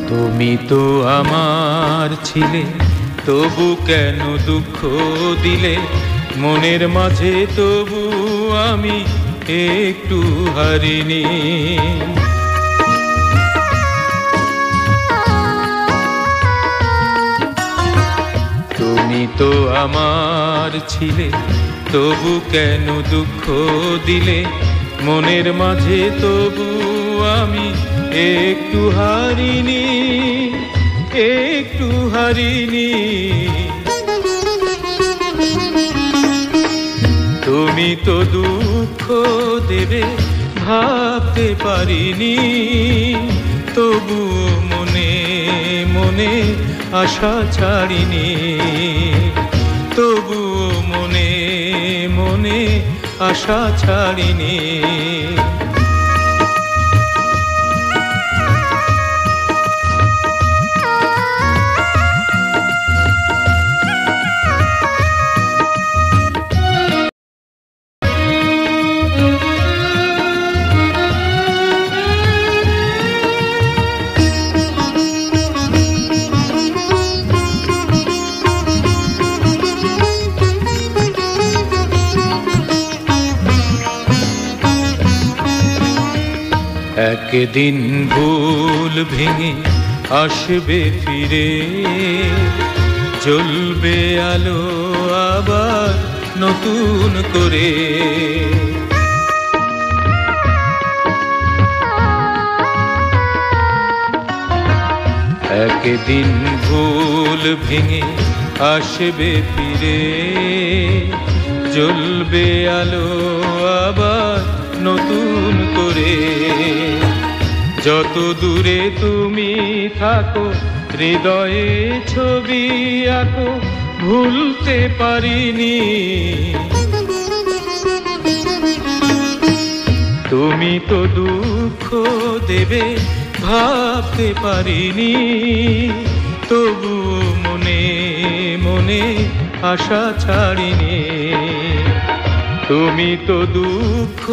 তুমি তো আমার ছিলে, তবু কেন দুঃখ দিলে মনের মাঝে? তবু আমি একটু হারিনি। তুমি তো আমার ছিলে, তবু কেন দুঃখ দিলে মনের মাঝে? তবু আমি একটু হারিনি, একটু হারিনি। তুমি তো দুঃখ দেবে ভাবতে পারিনি, তবু মনে মনে আশা ছাড়িনি, তবু মনে মনে আশা ছাড়িনি। একদিন ভুল ভেঙে আসবে ফিরে, জ্বলবে আলো আবার নতুন করে। একদিন ভুল ভেঙে আসবে ফিরে, জ্বলবে আলো আবার নতুন করে। যত দূরে তুমি থাকো হৃদয়ে ছবি আঁকো, ভুলতে পারিনি। তুমি তো দুঃখ দেবে ভাবতে পারিনি, তবু মনে মনে আশা ছাড়িনি। তুমি তো দুঃখ